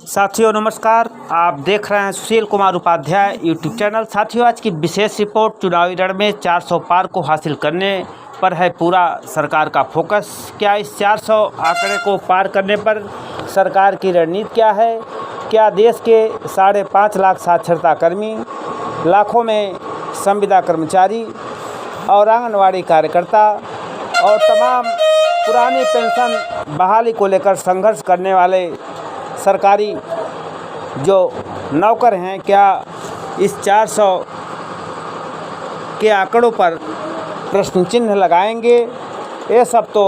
साथियों नमस्कार, आप देख रहे हैं सुशील कुमार उपाध्याय यूट्यूब चैनल। साथियों आज की विशेष रिपोर्ट, चुनावी रण में 400 पार को हासिल करने पर है पूरा सरकार का फोकस। क्या इस 400 आंकड़े को पार करने पर सरकार की रणनीति क्या है? क्या देश के 5.5 लाख साक्षरता कर्मी, लाखों में संविदा कर्मचारी और आंगनवाड़ी कार्यकर्ता और तमाम पुरानी पेंशन बहाली को लेकर संघर्ष करने वाले सरकारी जो नौकर हैं, क्या इस 400 के आंकड़ों पर प्रश्न चिन्ह लगाएंगे? ये सब तो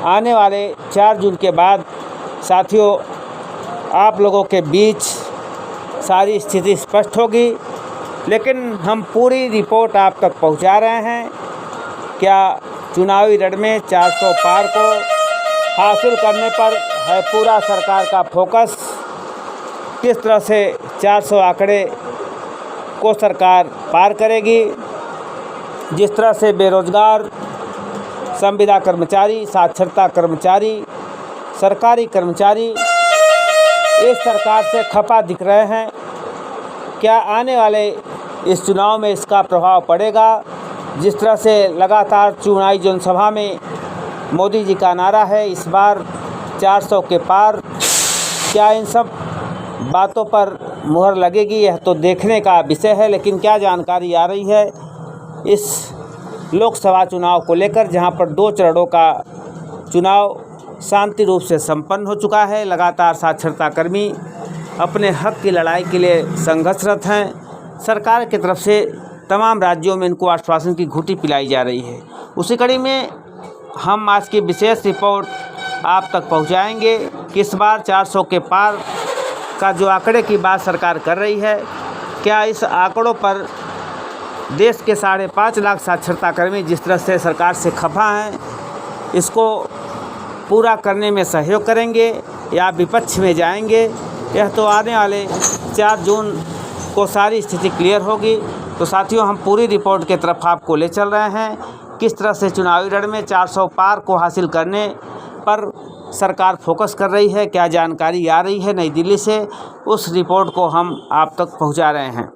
आने वाले 4 जून के बाद साथियों आप लोगों के बीच सारी स्थिति स्पष्ट होगी, लेकिन हम पूरी रिपोर्ट आप तक पहुंचा रहे हैं। क्या चुनावी रण में 400 पार को हासिल करने पर है पूरा सरकार का फोकस? किस तरह से 400 आंकड़े को सरकार पार करेगी? जिस तरह से बेरोजगार, संविदा कर्मचारी, साक्षरता कर्मचारी, सरकारी कर्मचारी इस सरकार से खफा दिख रहे हैं, क्या आने वाले इस चुनाव में इसका प्रभाव पड़ेगा? जिस तरह से लगातार चुनावी जनसभा में मोदी जी का नारा है इस बार 400 के पार, क्या इन सब बातों पर मुहर लगेगी? यह तो देखने का विषय है। लेकिन क्या जानकारी आ रही है इस लोकसभा चुनाव को लेकर, जहां पर 2 चरणों का चुनाव शांति रूप से संपन्न हो चुका है। लगातार साक्षरता कर्मी अपने हक की लड़ाई के लिए संघर्षरत हैं। सरकार की तरफ से तमाम राज्यों में इनको आश्वासन की घूंटी पिलाई जा रही है। उसी कड़ी में हम आज की विशेष रिपोर्ट आप तक पहुंचाएंगे कि इस बार 400 के पार का जो आंकड़े की बात सरकार कर रही है, क्या इस आंकड़ों पर देश के 5.5 लाख साक्षरता कर्मी जिस तरह से सरकार से खफा हैं, इसको पूरा करने में सहयोग करेंगे या विपक्ष में जाएंगे? यह तो आने वाले 4 जून को सारी स्थिति क्लियर होगी। तो साथियों हम पूरी रिपोर्ट की तरफ आपको ले चल रहे हैं, किस तरह से चुनावी रण में 400 पार को हासिल करने पर सरकार फोकस कर रही है, क्या जानकारी आ रही है नई दिल्ली से, उस रिपोर्ट को हम आप तक पहुंचा रहे हैं।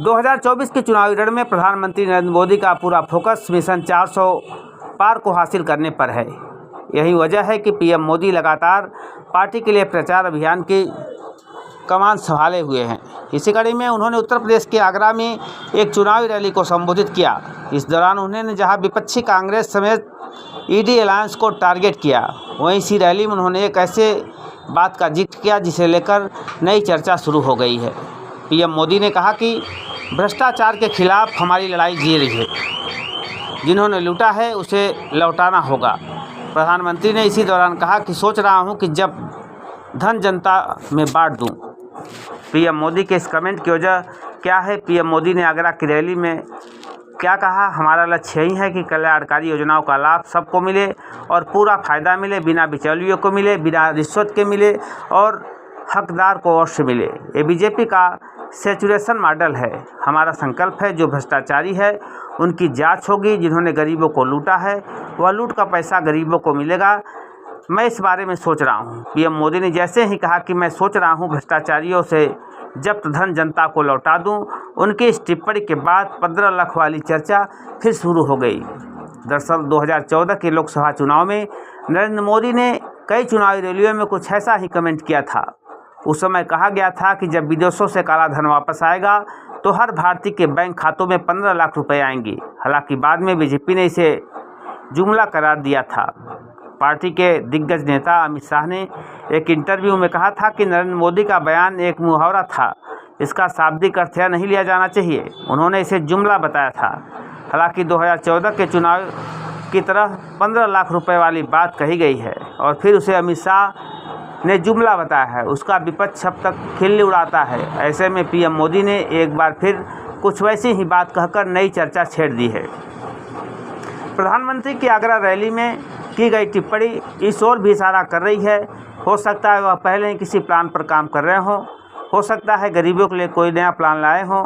2024 के चुनावी रण में प्रधानमंत्री नरेंद्र मोदी का पूरा फोकस मिशन 400 पार को हासिल करने पर है। यही वजह है कि पीएम मोदी लगातार पार्टी के लिए प्रचार अभियान की कमान संभाले हुए हैं। इसी कड़ी में उन्होंने उत्तर प्रदेश के आगरा में एक चुनावी रैली को संबोधित किया। इस दौरान उन्होंने जहां विपक्षी कांग्रेस समेत ईडी अलायंस को टारगेट किया, वहीं इसी रैली में उन्होंने एक ऐसे बात का जिक्र किया जिसे लेकर नई चर्चा शुरू हो गई है। पीएम मोदी ने कहा कि भ्रष्टाचार के खिलाफ हमारी लड़ाई जारी है, जिन्होंने लूटा है उसे लौटाना होगा। प्रधानमंत्री ने इसी दौरान कहा कि सोच रहा हूं कि जब धन जनता में बांट दूं। पीएम मोदी के इस कमेंट की वजह क्या है? पीएम मोदी ने आगरा की रैली में क्या कहा? हमारा लक्ष्य यही है कि कल्याणकारी योजनाओं का लाभ सबको मिले और पूरा फायदा मिले, बिना बिचौलियों को मिले, बिना रिश्वत के मिले और हकदार को अवश्य मिले। ये बीजेपी का सेचुरेशन मॉडल है। हमारा संकल्प है जो भ्रष्टाचारी है उनकी जांच होगी, जिन्होंने गरीबों को लूटा है वह लूट का पैसा गरीबों को मिलेगा। मैं इस बारे में सोच रहा हूं। पीएम मोदी ने जैसे ही कहा कि मैं सोच रहा हूं भ्रष्टाचारियों से जब्त धन जनता को लौटा दूं, उनकी इस टिप्पणी के बाद 15 लाख वाली चर्चा फिर शुरू हो गई। दरअसल 2014 के लोकसभा चुनाव में नरेंद्र मोदी ने कई चुनावी रैलियों में कुछ ऐसा ही कमेंट किया था। उस समय कहा गया था कि जब विदेशों से काला धन वापस आएगा तो हर भारतीय के बैंक खातों में 15 लाख रुपए आएंगे। हालांकि बाद में बीजेपी ने इसे जुमला करार दिया था। पार्टी के दिग्गज नेता अमित शाह ने एक इंटरव्यू में कहा था कि नरेंद्र मोदी का बयान एक मुहावरा था, इसका शाब्दिक अर्थ नहीं लिया जाना चाहिए। उन्होंने इसे जुमला बताया था। हालांकि 2014 के चुनाव की तरह 15 लाख रुपए वाली बात कही गई है और फिर उसे अमित शाह ने जुमला बताया है। उसका विपक्ष अब तक खिल्ली उड़ाता है। ऐसे में पीएम मोदी ने एक बार फिर कुछ वैसी ही बात कहकर नई चर्चा छेड़ दी है। प्रधानमंत्री की आगरा रैली में की गई टिप्पणी इस ओर भी इशारा कर रही है। हो सकता है वह पहले ही किसी प्लान पर काम कर रहे हों, हो सकता है गरीबों के लिए कोई नया प्लान लाए हों,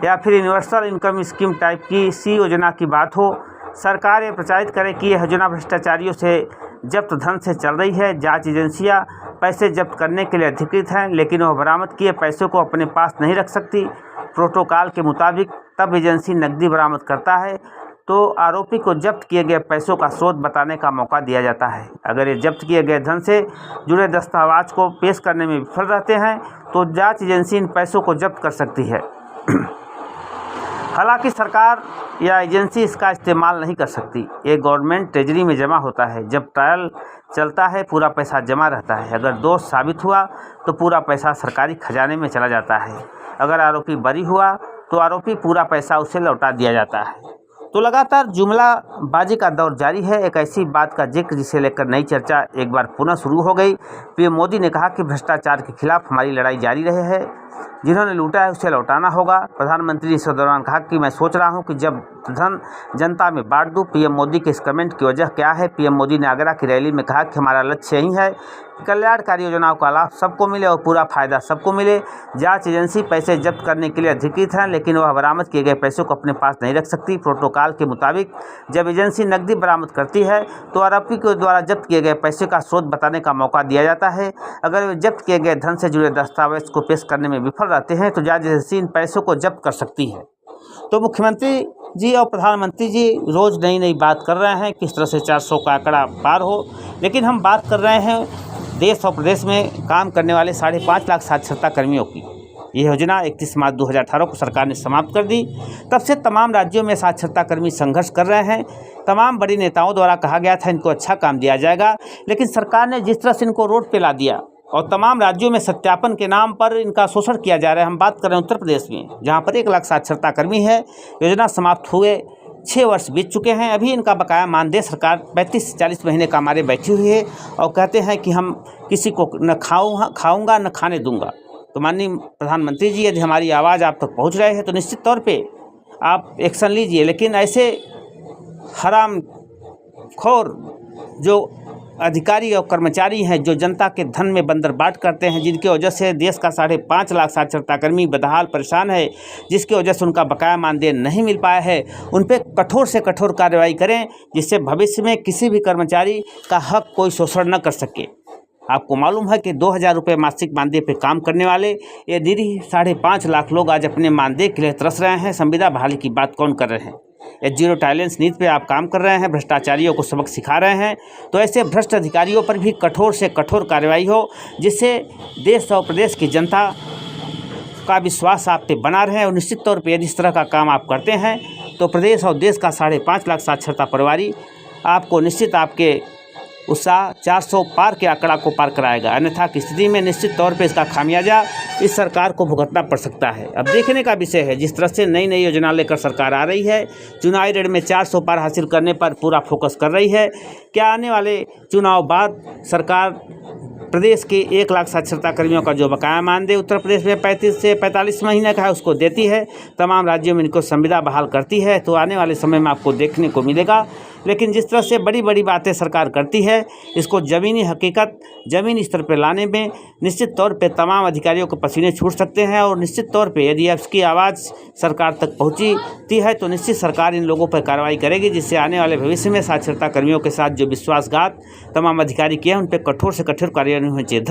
या फिर यूनिवर्सल इनकम स्कीम टाइप की इसी योजना की बात हो। सरकार ये प्रचारित करे कि यह योजना भ्रष्टाचारियों से जब्त धन से चल रही है। जांच एजेंसियां पैसे जब्त करने के लिए अधिकृत हैं, लेकिन वह बरामद किए पैसों को अपने पास नहीं रख सकती। प्रोटोकॉल के मुताबिक तब एजेंसी नकदी बरामद करता है तो आरोपी को जब्त किए गए पैसों का स्रोत बताने का मौका दिया जाता है। अगर ये जब्त किए गए धन से जुड़े दस्तावेज को पेश करने में विफल रहते हैं तो जांच एजेंसी इन पैसों को जब्त कर सकती है। हालांकि सरकार या एजेंसी इसका इस्तेमाल नहीं कर सकती। ये गवर्नमेंट ट्रेजरी में जमा होता है। जब ट्रायल चलता है पूरा पैसा जमा रहता है। अगर दोष साबित हुआ तो पूरा पैसा सरकारी खजाने में चला जाता है। अगर आरोपी बरी हुआ तो आरोपी पूरा पैसा उसे लौटा दिया जाता है। तो लगातार जुमलाबाजी का दौर जारी है। एक ऐसी बात का जिक्र जिसे लेकर नई चर्चा एक बार पुनः शुरू हो गई। पीएम मोदी ने कहा कि भ्रष्टाचार के खिलाफ हमारी लड़ाई जारी रही है। जिन्होंने लूटा है उसे लौटाना होगा। प्रधानमंत्री ने इस दौरान कहा कि मैं सोच रहा हूं कि जब धन जनता में बांट दूं। पीएम मोदी के इस कमेंट की वजह क्या है? पीएम मोदी ने आगरा की रैली में कहा कि हमारा लक्ष्य यही है कि कल्याणकारी योजनाओं का लाभ सबको मिले और पूरा फायदा सबको मिले। जांच एजेंसी पैसे जब्त करने के लिए अधिकृत है, लेकिन वह बरामद किए गए पैसों को अपने पास नहीं रख सकती। प्रोटोकॉल के मुताबिक जब एजेंसी नकदी बरामद करती है तो आरोपी के द्वारा जब्त किए गए पैसे का स्रोत बताने का मौका दिया जाता है। अगर वे जब्त किए गए धन से जुड़े दस्तावेज को पेश करने में विफल रहते हैं तो जांच एजेंसी इन पैसों को जब्त कर सकती है। तो मुख्यमंत्री जी और प्रधानमंत्री जी रोज़ नई नई बात कर रहे हैं किस तरह से 400 का आंकड़ा पार हो, लेकिन हम बात कर रहे हैं देश और प्रदेश में काम करने वाले 5.5 लाख साक्षरता कर्मियों की। ये योजना 31 मार्च 2018 को सरकार ने समाप्त कर दी। तब से तमाम राज्यों में साक्षरता कर्मी संघर्ष कर रहे हैं। तमाम बड़ी नेताओं द्वारा कहा गया था इनको अच्छा काम दिया जाएगा, लेकिन सरकार ने जिस तरह से इनको रोड पे ला दिया और तमाम राज्यों में सत्यापन के नाम पर इनका शोषण किया जा रहा है। हम बात कर रहे हैं उत्तर प्रदेश में, जहाँ पर 1 लाख साक्षरता कर्मी है। योजना समाप्त हुए 6 वर्ष बीत चुके हैं। अभी इनका बकाया मानदेय सरकार 35 से 40 महीने का मारे बैठी हुई है और कहते हैं कि हम किसी को न खाऊंगा न खाने दूंगा। तो माननीय प्रधानमंत्री जी, यदि हमारी आवाज़ आप तक पहुंच रहे हैं तो निश्चित तौर पे आप एक्शन लीजिए, लेकिन ऐसे हरामखोर जो अधिकारी और कर्मचारी हैं जो जनता के धन में बंदरबाट करते हैं, जिनकी वजह से देश का 5.5 लाख साक्षरता कर्मी बदहाल परेशान है, जिसकी वजह से उनका बकाया मानदेय नहीं मिल पाया है, उन पर कठोर से कठोर कार्रवाई करें, जिससे भविष्य में किसी भी कर्मचारी का हक कोई शोषण न कर सके। आपको मालूम है कि 2000 रुपये मासिक मानदेय पे काम करने वाले ये दीदी 5.5 लाख लोग आज अपने मानदेय के लिए तरस रहे हैं। संविदा बहाली की बात कौन कर रहे हैं? ये जीरो टॉलरेंस नीति पे आप काम कर रहे हैं, भ्रष्टाचारियों को सबक सिखा रहे हैं। तो ऐसे भ्रष्ट अधिकारियों पर भी कठोर से कठोर कार्रवाई हो, जिससे देश और प्रदेश की जनता का विश्वास आप पे बना रहे। और निश्चित तौर पे यदि इस तरह का काम आप करते हैं तो प्रदेश और देश का 5.5 लाख साक्षरता परिवारी आपको निश्चित आपके उत्साह 400 पार के आंकड़ा को पार कराएगा। अन्यथा की स्थिति में निश्चित तौर पे इसका खामियाजा इस सरकार को भुगतना पड़ सकता है। अब देखने का विषय है, जिस तरह से नई नई योजना लेकर सरकार आ रही है, चुनावी रेड में 400 पार हासिल करने पर पूरा फोकस कर रही है। क्या आने वाले चुनाव बाद सरकार प्रदेश के 1 लाख साक्षरता कर्मियों का जो बकाया मानदेय उत्तर प्रदेश में 35 से 45 महीने का है उसको देती है, तमाम राज्यों में इनको संविदा बहाल करती है, तो आने वाले समय में आपको देखने को मिलेगा। लेकिन जिस तरह से बड़ी बड़ी बातें सरकार करती है, इसको ज़मीनी हकीकत ज़मीनी स्तर पर लाने में निश्चित तौर पे तमाम अधिकारियों के पसीने छूट सकते हैं। और निश्चित तौर पे यदि इसकी आवाज़ सरकार तक पहुंचती है तो निश्चित सरकार इन लोगों पर कार्रवाई करेगी, जिससे आने वाले भविष्य में साक्षरता कर्मियों के साथ जो विश्वासघात तमाम अधिकारी किए हैं उन पर कठोर से कठोर कार्रवाई होनी चाहिए।